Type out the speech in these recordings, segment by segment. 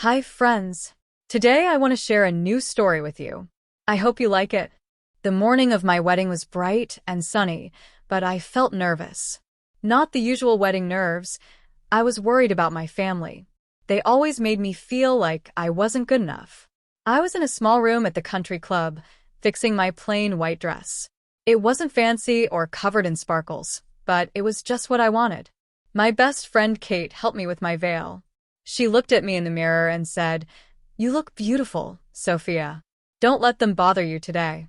Hi, friends. Today I want to share a new story with you. I hope you like it. The morning of my wedding was bright and sunny, but I felt nervous. Not the usual wedding nerves. I was worried about my family. They always made me feel like I wasn't good enough. I was in a small room at the country club, fixing my plain white dress. It wasn't fancy or covered in sparkles, but it was just what I wanted. My best friend Kate helped me with my veil. She looked at me in the mirror and said, "You look beautiful, Sophia. Don't let them bother you today."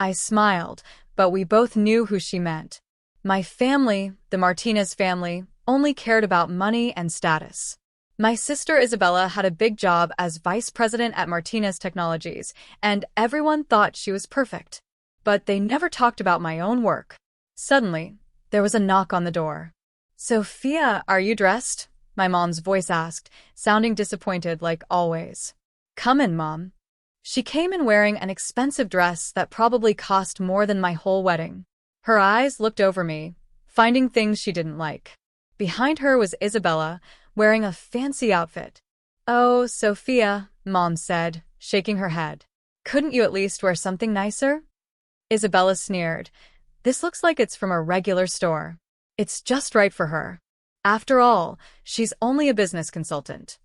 I smiled, but we both knew who she meant. My family, the Martinez family, only cared about money and status. My sister Isabella had a big job as vice president at Martinez Technologies, and everyone thought she was perfect. But they never talked about my own work. Suddenly, there was a knock on the door. "Sophia, are you dressed?" My mom's voice asked, sounding disappointed like always. "Come in, Mom." She came in wearing an expensive dress that probably cost more than my whole wedding. Her eyes looked over me, finding things she didn't like. Behind her was Isabella, wearing a fancy outfit. "Oh, Sophia," Mom said, shaking her head. "Couldn't you at least wear something nicer?" Isabella sneered. "This looks like it's from a regular store. It's just right for her. After all, she's only a business consultant."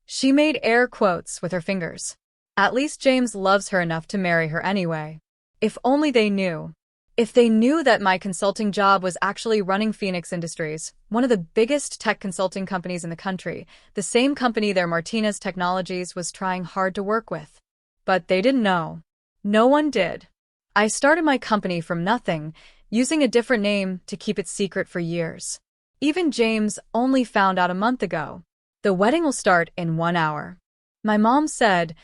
She made air quotes with her fingers. "At least James loves her enough to marry her anyway. If only they knew. If they knew that my consulting job was actually running Phoenix Industries, one of the biggest tech consulting companies in the country, the same company their Martinez Technologies was trying hard to work with. But they didn't know. No one did. I started my company from nothing, using a different name to keep it secret for years. Even James only found out a month ago. The wedding will start in 1 hour. My mom said,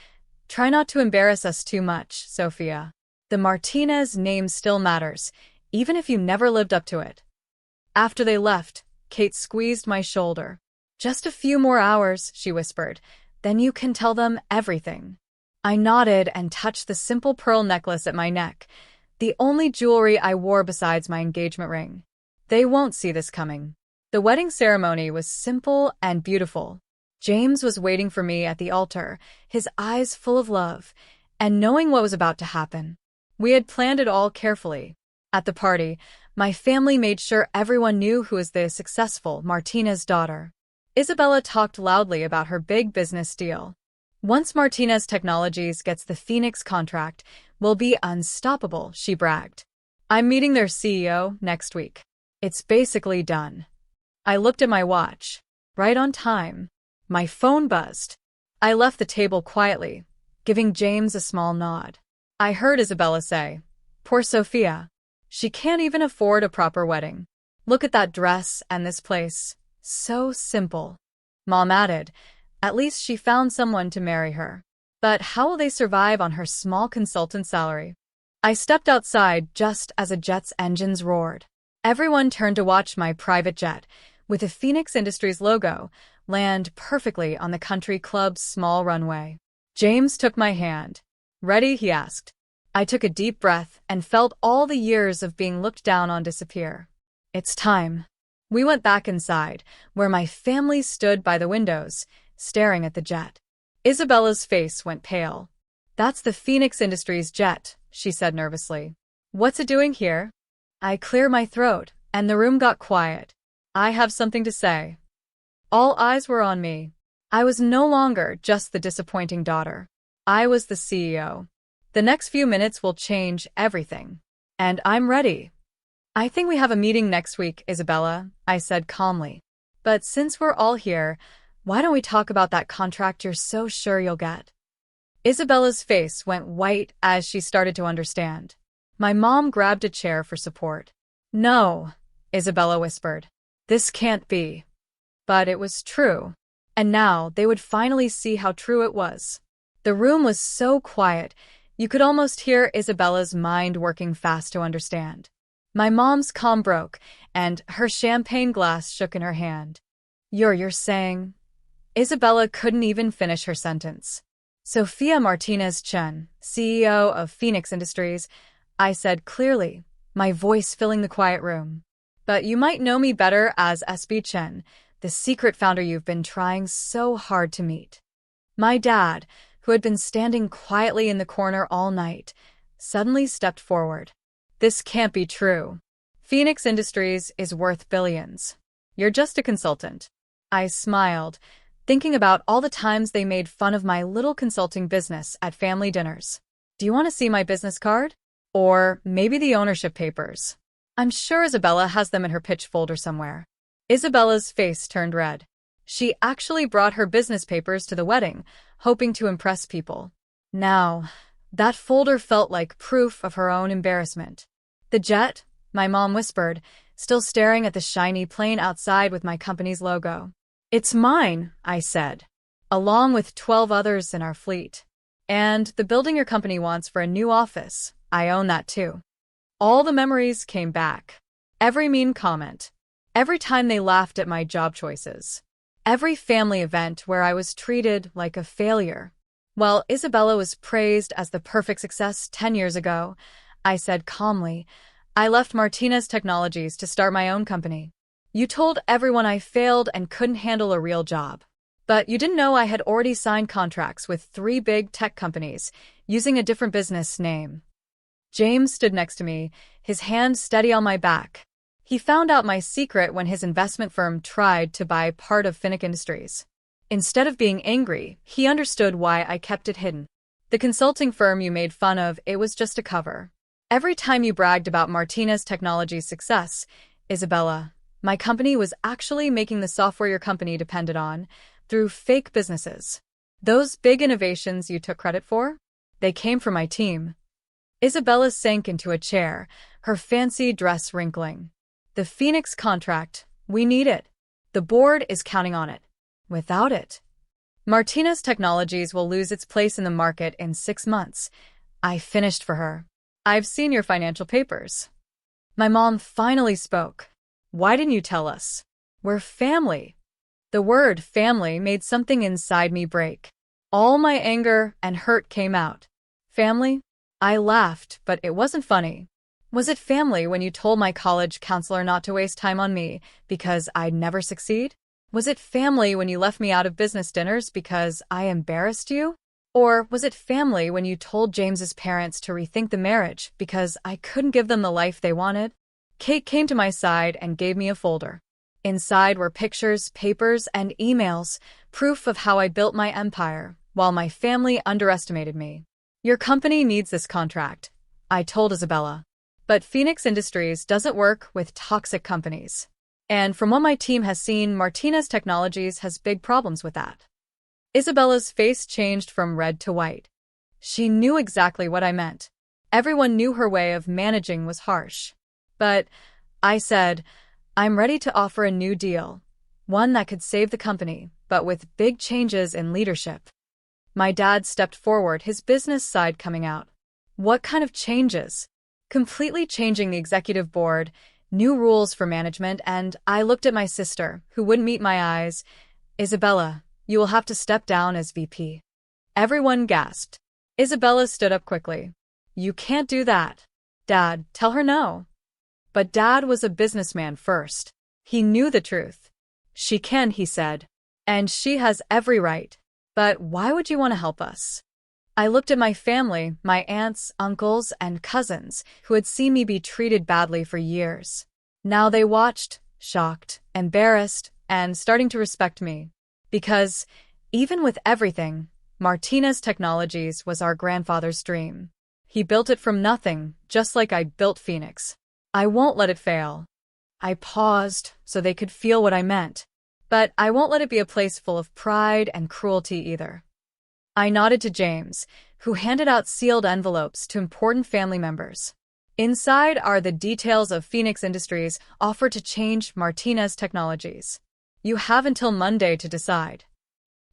"Try not to embarrass us too much, Sophia. The Martinez name still matters, even if you never lived up to it." After they left, Kate squeezed my shoulder. "Just a few more hours," she whispered. "Then you can tell them everything." I nodded and touched the simple pearl necklace at my neck, the only jewelry I wore besides my engagement ring. They won't see this coming. The wedding ceremony was simple and beautiful. James was waiting for me at the altar, his eyes full of love, and knowing what was about to happen. We had planned it all carefully. At the party, my family made sure everyone knew who was the successful Martinez daughter. Isabella talked loudly about her big business deal. "Once Martinez Technologies gets the Phoenix contract, we'll be unstoppable," she bragged. "I'm meeting their CEO next week. It's basically done." I looked at my watch. Right on time. My phone buzzed. I left the table quietly, giving James a small nod. I heard Isabella say, "Poor Sophia. She can't even afford a proper wedding. Look at that dress and this place. So simple." Mom added, "At least she found someone to marry her. But how will they survive on her small consultant salary?" I stepped outside just as a jet's engines roared. Everyone turned to watch my private jet, with the Phoenix Industries logo, land perfectly on the country club's small runway. James took my hand. "Ready?" he asked. I took a deep breath and felt all the years of being looked down on disappear. "It's time." We went back inside, where my family stood by the windows, staring at the jet. Isabella's face went pale. "That's the Phoenix Industries jet," she said nervously. "What's it doing here?" I cleared my throat, and the room got quiet. "I have something to say." All eyes were on me. I was no longer just the disappointing daughter. I was the CEO. The next few minutes will change everything. And I'm ready. "I think we have a meeting next week, Isabella," I said calmly. "But since we're all here, why don't we talk about that contract you're so sure you'll get?" Isabella's face went white as she started to understand. My mom grabbed a chair for support. "No," Isabella whispered. "This can't be." But it was true. And now they would finally see how true it was. The room was so quiet, you could almost hear Isabella's mind working fast to understand. My mom's calm broke, and her champagne glass shook in her hand. You're saying?" Isabella couldn't even finish her sentence. "Sophia Martinez Chen, CEO of Phoenix Industries," I said clearly, my voice filling the quiet room. "But you might know me better as SB Chen, the secret founder you've been trying so hard to meet." My dad, who had been standing quietly in the corner all night, suddenly stepped forward. This can't be true. Phoenix Industries is worth billions. You're just a consultant. I smiled, thinking about all the times they made fun of my little consulting business at family dinners. Do you want to see my business card? Or maybe the ownership papers? I'm sure Isabella has them in her pitch folder somewhere. Isabella's face turned red. She actually brought her business papers to the wedding, hoping to impress people. Now, that folder felt like proof of her own embarrassment. The jet, my mom whispered, still staring at the shiny plane outside with my company's logo. It's mine, I said, along with 12 others in our fleet. And the building your company wants for a new office, I own that too. All the memories came back. Every mean comment. Every time they laughed at my job choices. Every family event where I was treated like a failure. While Isabella was praised as the perfect success 10 years ago, I said calmly, I left Martinez Technologies to start my own company. You told everyone I failed and couldn't handle a real job. But you didn't know I had already signed contracts with 3 big tech companies using a different business name. James stood next to me, his hand steady on my back. He found out my secret when his investment firm tried to buy part of Phoenix Industries. Instead of being angry, he understood why I kept it hidden. The consulting firm you made fun of, it was just a cover. Every time you bragged about Martinez Technologies' success, Isabella, my company was actually making the software your company depended on through fake businesses. Those big innovations you took credit for? They came from my team. Isabella sank into a chair, her fancy dress wrinkling. The Phoenix contract, we need it. The board is counting on it. Without it, Martinez Technologies will lose its place in the market in 6 months. I finished for her. I've seen your financial papers. My mom finally spoke. Why didn't you tell us? We're family. The word family made something inside me break. All my anger and hurt came out. Family? I laughed, but it wasn't funny. Was it family when you told my college counselor not to waste time on me because I'd never succeed? Was it family when you left me out of business dinners because I embarrassed you? Or was it family when you told James's parents to rethink the marriage because I couldn't give them the life they wanted? Kate came to my side and gave me a folder. Inside were pictures, papers, and emails, proof of how I built my empire, while my family underestimated me. Your company needs this contract, I told Isabella. But Phoenix Industries doesn't work with toxic companies. And from what my team has seen, Martinez Technologies has big problems with that. Isabella's face changed from red to white. She knew exactly what I meant. Everyone knew her way of managing was harsh. But, I said, I'm ready to offer a new deal. One that could save the company, but with big changes in leadership. My dad stepped forward, his business side coming out. What kind of changes? Completely changing the executive board, new rules for management, and I looked at my sister, who wouldn't meet my eyes. Isabella, you will have to step down as VP. Everyone gasped. Isabella stood up quickly. You can't do that. Dad, tell her no. But Dad was a businessman first. He knew the truth. She can, he said. And she has every right. But why would you want to help us? I looked at my family, my aunts, uncles, and cousins, who had seen me be treated badly for years. Now they watched, shocked, embarrassed, and starting to respect me. Because, even with everything, Martinez Technologies was our grandfather's dream. He built it from nothing, just like I built Phoenix. I won't let it fail. I paused so they could feel what I meant. But I won't let it be a place full of pride and cruelty either. I nodded to James, who handed out sealed envelopes to important family members. Inside are the details of Phoenix Industries' offer to change Martinez Technologies. You have until Monday to decide.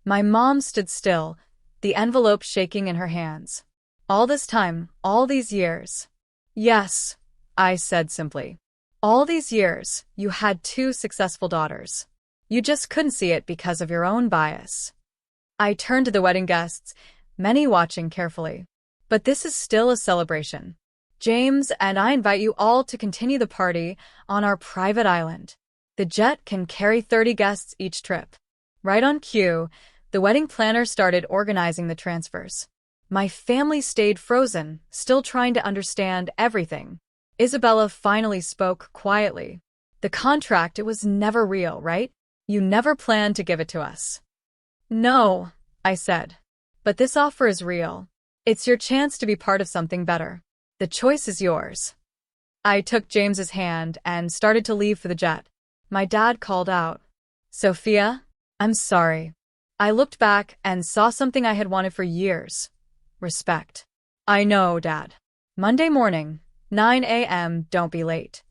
My mom stood still, the envelope shaking in her hands. All this time, all these years. Yes, I said simply. All these years, you had 2 successful daughters. You just couldn't see it because of your own bias. I turned to the wedding guests, many watching carefully. But this is still a celebration. James and I invite you all to continue the party on our private island. The jet can carry 30 guests each trip. Right on cue, The wedding planner started organizing the transfers. My family stayed frozen, still trying to understand everything. Isabella finally spoke quietly. The contract, it was never real, right? You never planned to give it to us. No, I said. But this offer is real. It's your chance to be part of something better. The choice is yours. I took James's hand and started to leave for the jet. My dad called out, Sophia, I'm sorry. I looked back and saw something I had wanted for years. Respect. I know, Dad. Monday morning, 9 a.m., don't be late.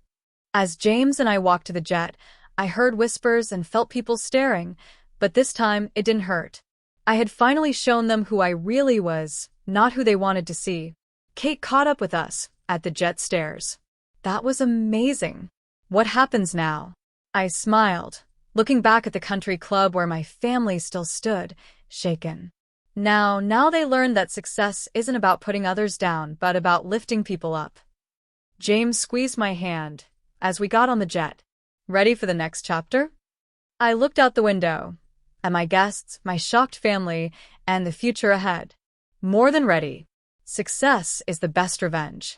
As James and I walked to the jet, I heard whispers and felt people staring, but this time it didn't hurt. I had finally shown them who I really was, not who they wanted to see. Kate caught up with us at the jet stairs. That was amazing. What happens now? I smiled, looking back at the country club where my family still stood, shaken. Now they learned that success isn't about putting others down, but about lifting people up. James squeezed my hand as we got on the jet. Ready for the next chapter? I looked out the window at my guests, my shocked family, and the future ahead. More than ready. Success is the best revenge.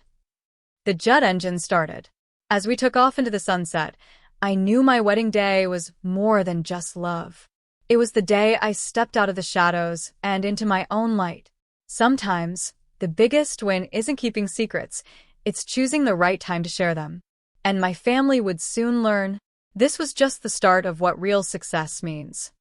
The jet engine started. As we took off into the sunset, I knew my wedding day was more than just love. It was the day I stepped out of the shadows and into my own light. Sometimes, the biggest win isn't keeping secrets, it's choosing the right time to share them. And my family would soon learn this was just the start of what real success means.